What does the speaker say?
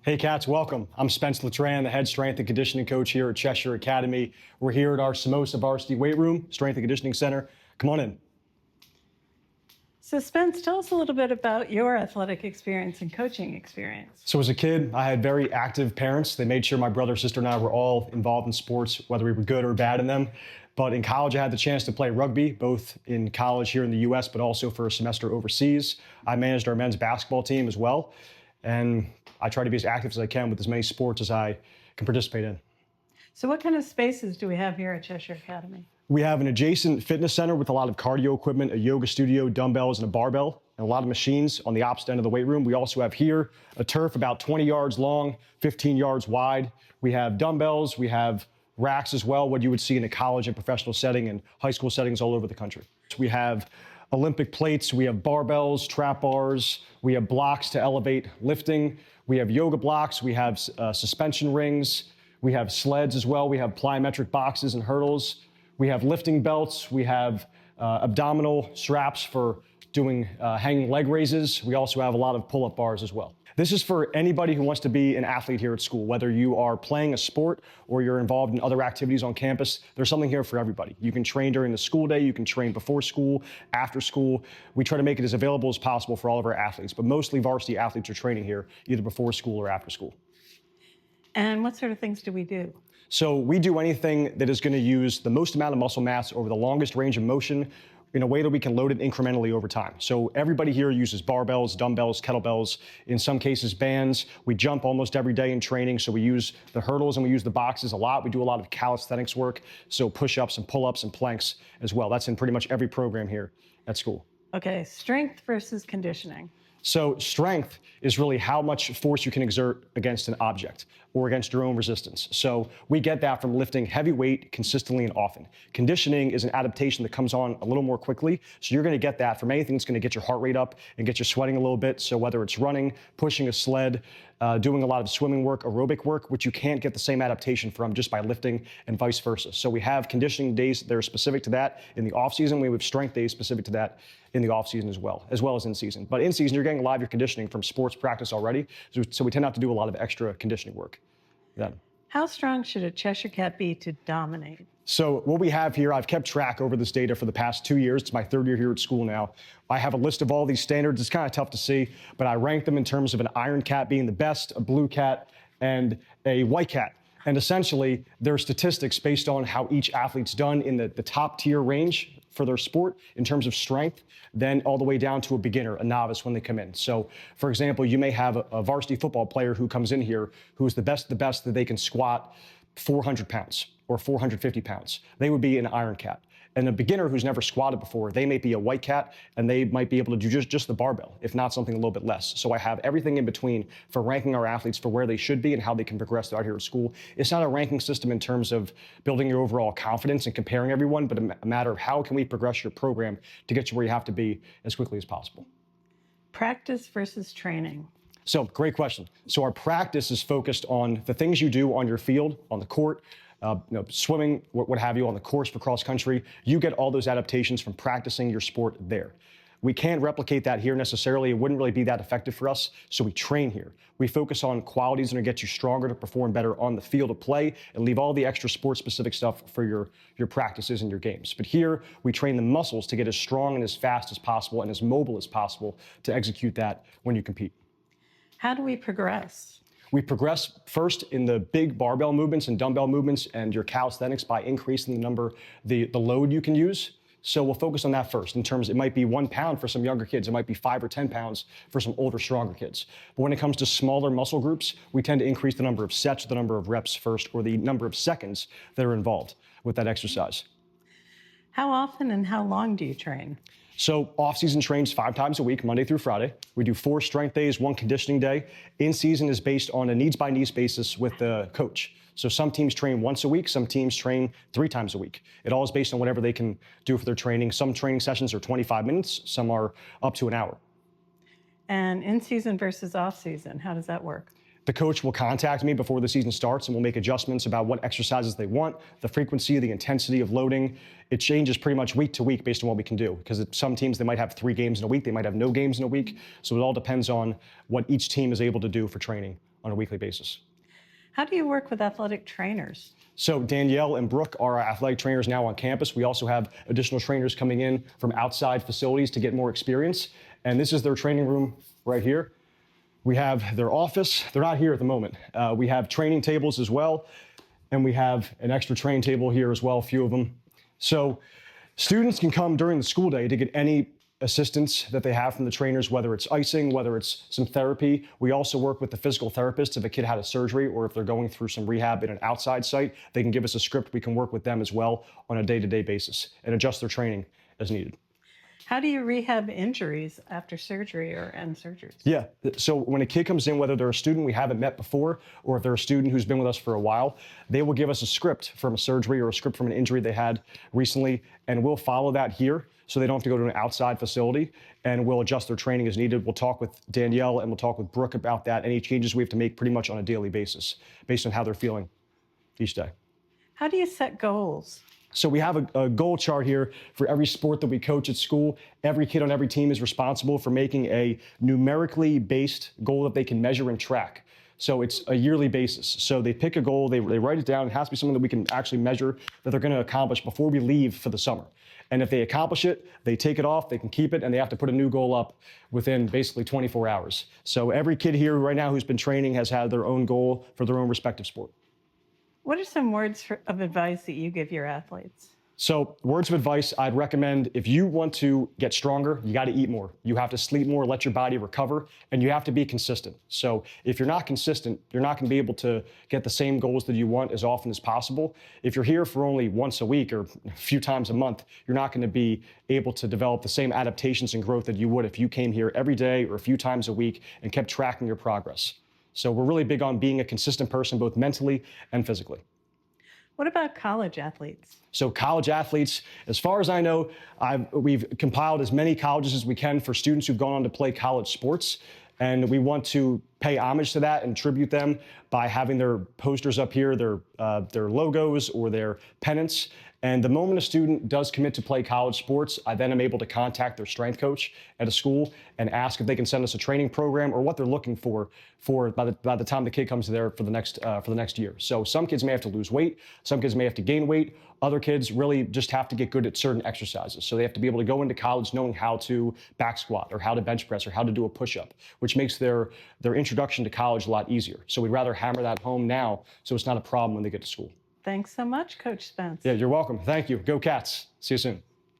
Hey Cats, welcome. I'm Spence, the head strength and conditioning coach here at Cheshire Academy. We're here at our Samosa Varsity Weight Room, Strength and Conditioning Center. Come on in. So Spence, tell us a little bit about your athletic experience and coaching experience. So as a kid, I had very active parents. They made sure my brother, sister, and I were all involved in sports, whether we were good or bad in them. But in college, I had the chance to play rugby, both in college here in the US, but also for a semester overseas. I managed our men's basketball team as well. And I try to be as active as I can with as many sports as I can participate in. So what kind of spaces do we have here at Cheshire Academy? We have an adjacent fitness center with a lot of cardio equipment, a yoga studio, dumbbells, and a barbell, and a lot of machines on the opposite end of the weight room. We also have here a turf about 20 yards long, 15 yards wide. We have dumbbells, we have racks as well, what you would see in a college and professional setting and high school settings all over the country. We have Olympic plates, we have barbells, trap bars, we have blocks to elevate lifting, we have yoga blocks, we have suspension rings, we have sleds as well, we have plyometric boxes and hurdles. We have lifting belts, we have abdominal straps for doing hanging leg raises. We also have a lot of pull-up bars as well. This is for anybody who wants to be an athlete here at school, whether you are playing a sport or you're involved in other activities on campus. There's something here for everybody. You can train during the school day, you can train before school, after school. We try to make it as available as possible for all of our athletes, but mostly varsity athletes are training here either before school or after school. And what sort of things do we do? So we do anything that is going to use the most amount of muscle mass over the longest range of motion in a way that we can load it incrementally over time. So everybody here uses barbells, dumbbells, kettlebells, in some cases bands. We jump almost every day in training, so we use the hurdles and we use the boxes a lot. We do a lot of calisthenics work, so push-ups and pull-ups and planks as well. That's in pretty much every program here at school. Okay, strength versus conditioning. So strength is really how much force you can exert against an object or against your own resistance. So we get that from lifting heavy weight consistently and often. Conditioning is an adaptation that comes on a little more quickly. So you're going to get that from anything that's going to get your heart rate up and get you sweating a little bit. So whether it's running, pushing a sled, doing a lot of swimming work, aerobic work, which you can't get the same adaptation from just by lifting and vice versa. So we have conditioning days that are specific to that in the off season. We have strength days specific to that in the off season as well as in season. But in season, you're getting a lot of your conditioning from sports practice already. So we tend not to do a lot of extra conditioning work then. How strong should a Cheshire Cat be to dominate? So what we have here, I've kept track over this data for the past 2 years. It's my third year here at school now. I have a list of all these standards. It's kind of tough to see, but I rank them in terms of an iron cat being the best, a blue cat, and a white cat. And essentially, there are statistics based on how each athlete's done in the top tier range for their sport in terms of strength, then all the way down to a beginner, a novice when they come in. So, for example, you may have a varsity football player who comes in here who's the best that they can squat 400 pounds or 450 pounds. They would be an iron cat. And a beginner who's never squatted before, they may be a white cat, and they might be able to do just the barbell, if not something a little bit less. So I have everything in between for ranking our athletes for where they should be and how they can progress throughout here at school. It's not a ranking system in terms of building your overall confidence and comparing everyone, but a matter of how can we progress your program to get you where you have to be as quickly as possible. Practice versus training. So, great question. So our practice is focused on the things you do on your field, on the court, swimming, what have you, on the course for cross country. You get all those adaptations from practicing your sport there. We can't replicate that here necessarily. It wouldn't really be that effective for us, so we train here. We focus on qualities that are going to get you stronger to perform better on the field of play and leave all the extra sport-specific stuff for your practices and your games. But here, we train the muscles to get as strong and as fast as possible and as mobile as possible to execute that when you compete. How do we progress? We progress first in the big barbell movements and dumbbell movements and your calisthenics by increasing the load you can use. So we'll focus on that first in terms, it might be 1 pound for some younger kids. It might be 5 or 10 pounds for some older, stronger kids. But when it comes to smaller muscle groups, we tend to increase the number of sets, the number of reps first, or the number of seconds that are involved with that exercise. How often and how long do you train? So off-season trains 5 times a week, Monday through Friday. We do 4 strength days, 1 conditioning day. In-season is based on a needs-by-needs basis with the coach. So some teams train once a week, some teams train 3 times a week. It all is based on whatever they can do for their training. Some training sessions are 25 minutes, some are up to an hour. And in-season versus off-season, how does that work? The coach will contact me before the season starts and we'll make adjustments about what exercises they want, the frequency, the intensity of loading. It changes pretty much week to week based on what we can do, because some teams, they might have 3 games in a week, they might have no games in a week. So it all depends on what each team is able to do for training on a weekly basis. How do you work with athletic trainers? So Danielle and Brooke are our athletic trainers now on campus. We also have additional trainers coming in from outside facilities to get more experience. And this is their training room right here. We have their office. They're not here at the moment. We have training tables as well. And we have an extra training table here as well, a few of them. So students can come during the school day to get any assistance that they have from the trainers, whether it's icing, whether it's some therapy. We also work with the physical therapist if a kid had a surgery or if they're going through some rehab in an outside site. They can give us a script. We can work with them as well on a day-to-day basis and adjust their training as needed. How do you rehab injuries after surgery or end surgeries? Yeah, so when a kid comes in, whether they're a student we haven't met before or if they're a student who's been with us for a while, they will give us a script from a surgery or a script from an injury they had recently, and we'll follow that here so they don't have to go to an outside facility, and we'll adjust their training as needed. We'll talk with Danielle and we'll talk with Brooke about that, any changes we have to make pretty much on a daily basis based on how they're feeling each day. How do you set goals? So we have a goal chart here for every sport that we coach at school. Every kid on every team is responsible for making a numerically based goal that they can measure and track. So it's a yearly basis. So they pick a goal, they write it down. It has to be something that we can actually measure that they're going to accomplish before we leave for the summer. And if they accomplish it, they take it off, they can keep it, and they have to put a new goal up within basically 24 hours. So every kid here right now who's been training has had their own goal for their own respective sport. What are some words of advice that you give your athletes? So words of advice, I'd recommend if you want to get stronger, you got to eat more. You have to sleep more, let your body recover, and you have to be consistent. So if you're not consistent, you're not going to be able to get the same goals that you want as often as possible. If you're here for only once a week or a few times a month, you're not going to be able to develop the same adaptations and growth that you would if you came here every day or a few times a week and kept tracking your progress. So we're really big on being a consistent person, both mentally and physically. What about college athletes? So college athletes, as far as I know, we've compiled as many colleges as we can for students who've gone on to play college sports. And we want to pay homage to that and tribute them by having their posters up here, their logos or their pennants. And the moment a student does commit to play college sports, I then am able to contact their strength coach at a school and ask if they can send us a training program or what they're looking for by the time the kid comes there for the next year. So some kids may have to lose weight, some kids may have to gain weight. Other kids really just have to get good at certain exercises. So they have to be able to go into college knowing how to back squat or how to bench press or how to do a push-up, which makes their introduction to college a lot easier. So we'd rather hammer that home now so it's not a problem when they get to school. Thanks so much, Coach Spence. Yeah, you're welcome. Thank you. Go Cats. See you soon.